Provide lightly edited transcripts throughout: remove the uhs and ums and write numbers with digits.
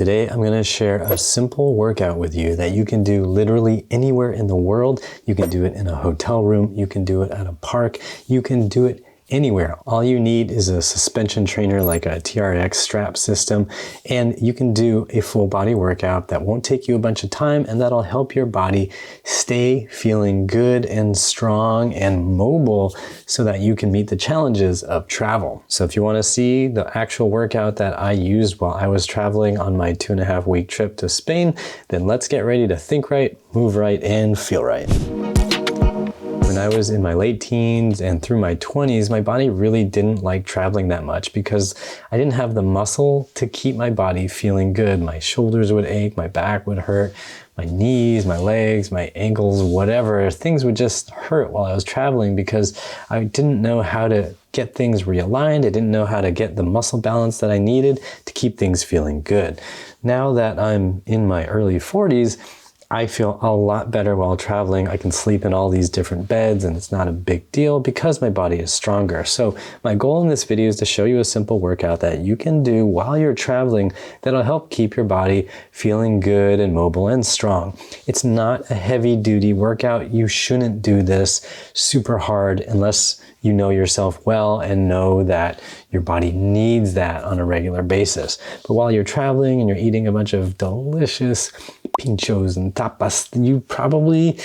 Today, I'm going to share a simple workout with you that you can do literally anywhere in the world. You can do it in a hotel room. You can do it at a park. You can do it anywhere. All you need is a suspension trainer like a TRX strap system, and you can do a full body workout that won't take you a bunch of time, and that'll help your body stay feeling good and strong and mobile so that you can meet the challenges of travel. So if you want to see the actual workout that I used while I was traveling on my 2.5-week trip to Spain, then let's get ready to think right, move right, and feel right. When I was in my late teens and through my 20s, my body really didn't like traveling that much because I didn't have the muscle to keep my body feeling good. My shoulders would ache, my back would hurt, my knees, my legs, my ankles, whatever. Things would just hurt while I was traveling because I didn't know how to get things realigned. I didn't know how to get the muscle balance that I needed to keep things feeling good. Now that I'm in my early 40s, I feel a lot better while traveling. I can sleep in all these different beds and it's not a big deal because my body is stronger. So my goal in this video is to show you a simple workout that you can do while you're traveling that'll help keep your body feeling good and mobile and strong. It's not a heavy duty workout. You shouldn't do this super hard unless you know yourself well and know that your body needs that on a regular basis. But while you're traveling and you're eating a bunch of delicious pinchos and tapas, you probably,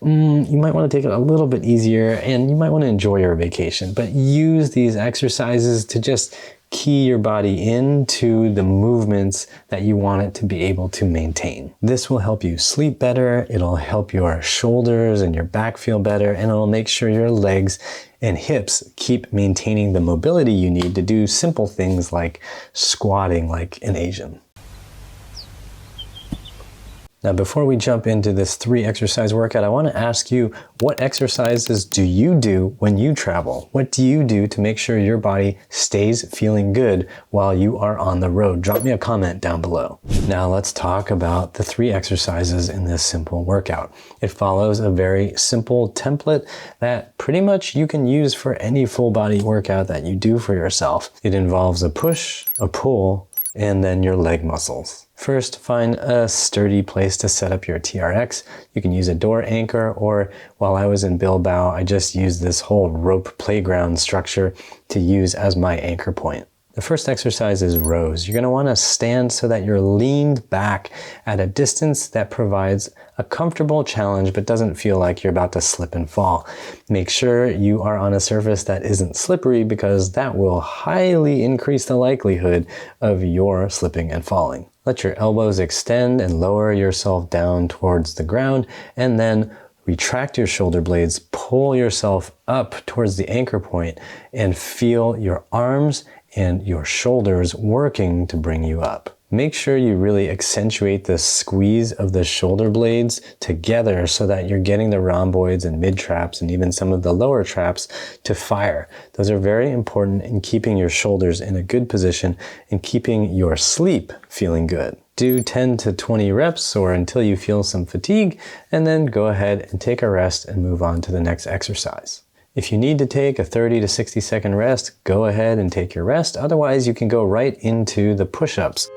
you might want to take it a little bit easier and you might want to enjoy your vacation, but use these exercises to just key your body into the movements that you want it to be able to maintain. This will help you sleep better, it'll help your shoulders and your back feel better, and it'll make sure your legs and hips keep maintaining the mobility you need to do simple things like squatting like an Asian. Now, before we jump into this 3 exercise workout, I want to ask you, what exercises do you do when you travel? What do you do to make sure your body stays feeling good while you are on the road? Drop me a comment down below. Now let's talk about the 3 exercises in this simple workout. It follows a very simple template that pretty much you can use for any full body workout that you do for yourself. It involves a push, a pull, and then your leg muscles. First, find a sturdy place to set up your TRX. You can use a door anchor, or while I was in Bilbao, I just used this whole rope playground structure to use as my anchor point. The first exercise is rows. You're going to want to stand so that you're leaned back at a distance that provides a comfortable challenge but doesn't feel like you're about to slip and fall. Make sure you are on a surface that isn't slippery because that will highly increase the likelihood of your slipping and falling. Let your elbows extend and lower yourself down towards the ground, and then retract your shoulder blades, pull yourself up towards the anchor point, and feel your arms and your shoulders working to bring you up. Make sure you really accentuate the squeeze of the shoulder blades together so that you're getting the rhomboids and mid traps and even some of the lower traps to fire. Those are very important in keeping your shoulders in a good position and keeping your sleep feeling good. Do 10 to 20 reps or until you feel some fatigue, and then go ahead and take a rest and move on to the next exercise. If you need to take a 30 to 60 second rest, go ahead and take your rest. Otherwise, you can go right into the push-ups.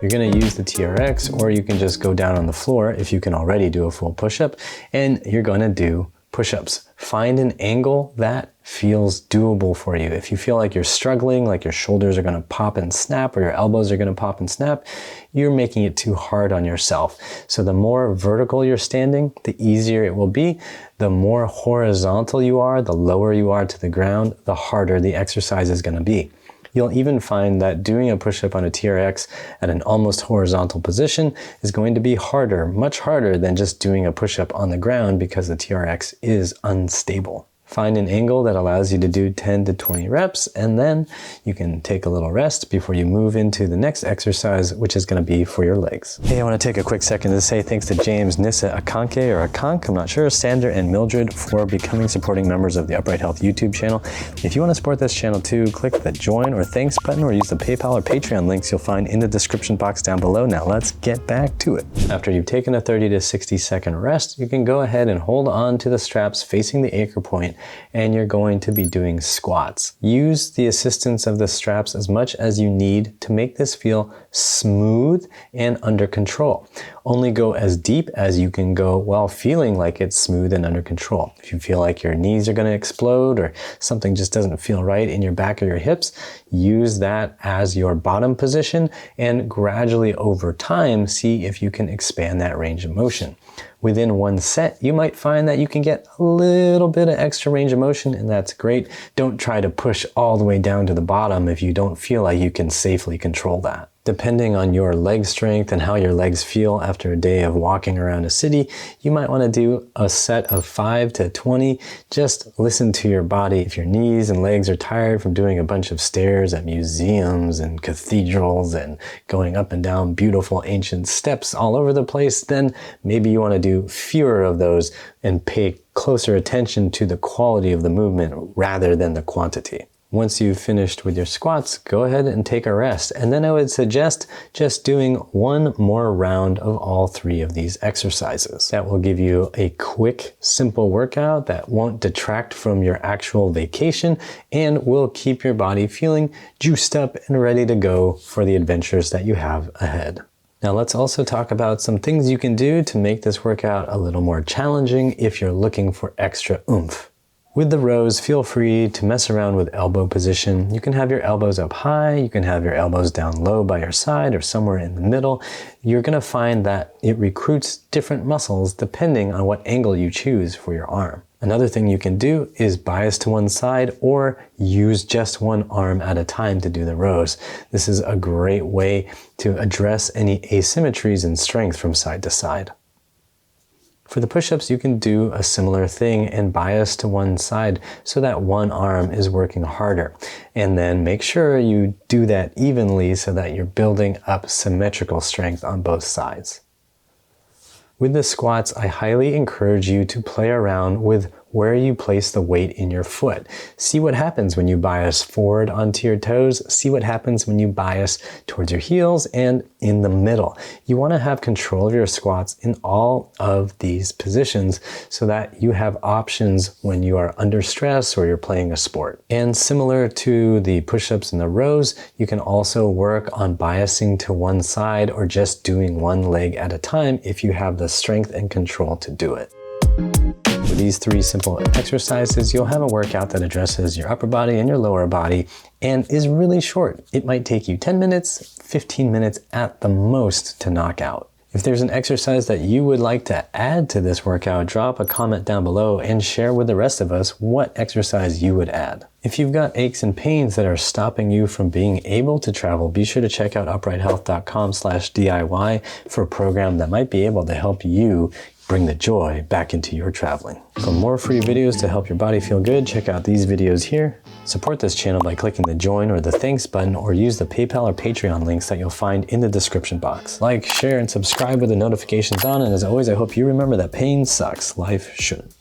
You're going to use the TRX, or you can just go down on the floor if you can already do a full push-up, and you're going to do push-ups. Find an angle that feels doable for you. If you feel like you're struggling, like your shoulders are going to pop and snap or your elbows are going to pop and snap, you're making it too hard on yourself. So the more vertical you're standing, the easier it will be. The more horizontal you are, the lower you are to the ground, the harder the exercise is going to be. You'll even find that doing a push-up on a TRX at an almost horizontal position is going to be harder, much harder than just doing a push-up on the ground because the TRX is unstable. Find an angle that allows you to do 10 to 20 reps, and then you can take a little rest before you move into the next exercise, which is going to be for your legs. Hey, I want to take a quick second to say thanks to James, Nissa, Akanke, or Akank, I'm not sure, Sandra, and Mildred for becoming supporting members of the Upright Health YouTube channel. If you want to support this channel too, click the join or thanks button or use the PayPal or Patreon links you'll find in the description box down below. Now let's get back to it. After you've taken a 30 to 60 second rest, you can go ahead and hold on to the straps facing the anchor point and you're going to be doing squats. Use the assistance of the straps as much as you need to make this feel smooth and under control. Only go as deep as you can go while feeling like it's smooth and under control. If you feel like your knees are going to explode or something just doesn't feel right in your back or your hips, use that as your bottom position and gradually over time see if you can expand that range of motion. Within one set, you might find that you can get a little bit of extra range of motion, and that's great. Don't try to push all the way down to the bottom if you don't feel like you can safely control that. Depending on your leg strength and how your legs feel after a day of walking around a city, you might want to do a set of 5 to 20. Just listen to your body. If your knees and legs are tired from doing a bunch of stairs at museums and cathedrals and going up and down beautiful ancient steps all over the place, then maybe you want to do fewer of those and pay closer attention to the quality of the movement rather than the quantity. Once you've finished with your squats, go ahead and take a rest. And then I would suggest just doing one more round of all 3 of these exercises. That will give you a quick, simple workout that won't detract from your actual vacation and will keep your body feeling juiced up and ready to go for the adventures that you have ahead. Now let's also talk about some things you can do to make this workout a little more challenging if you're looking for extra oomph. With the rows, feel free to mess around with elbow position. You can have your elbows up high, you can have your elbows down low by your side or somewhere in the middle. You're going to find that it recruits different muscles depending on what angle you choose for your arm. Another thing you can do is bias to one side or use just one arm at a time to do the rows. This is a great way to address any asymmetries in strength from side to side. For the push-ups, you can do a similar thing and bias to one side so that one arm is working harder. And then make sure you do that evenly so that you're building up symmetrical strength on both sides. With the squats, I highly encourage you to play around with where you place the weight in your foot. See what happens when you bias forward onto your toes. See what happens when you bias towards your heels and in the middle. You want to have control of your squats in all of these positions so that you have options when you are under stress or you're playing a sport. And similar to the push-ups and the rows, you can also work on biasing to one side or just doing one leg at a time if you have the strength and control to do it. With these 3 simple exercises, you'll have a workout that addresses your upper body and your lower body and is really short. It might take you 10 minutes, 15 minutes at the most to knock out. If there's an exercise that you would like to add to this workout, drop a comment down below and share with the rest of us what exercise you would add. If you've got aches and pains that are stopping you from being able to travel, be sure to check out uprighthealth.com/DIY for a program that might be able to help you bring the joy back into your traveling. For more free videos to help your body feel good, check out these videos here. Support this channel by clicking the join or the thanks button or use the PayPal or Patreon links that you'll find in the description box. Like, share, and subscribe with the notifications on. And as always, I hope you remember that pain sucks. Life shouldn't.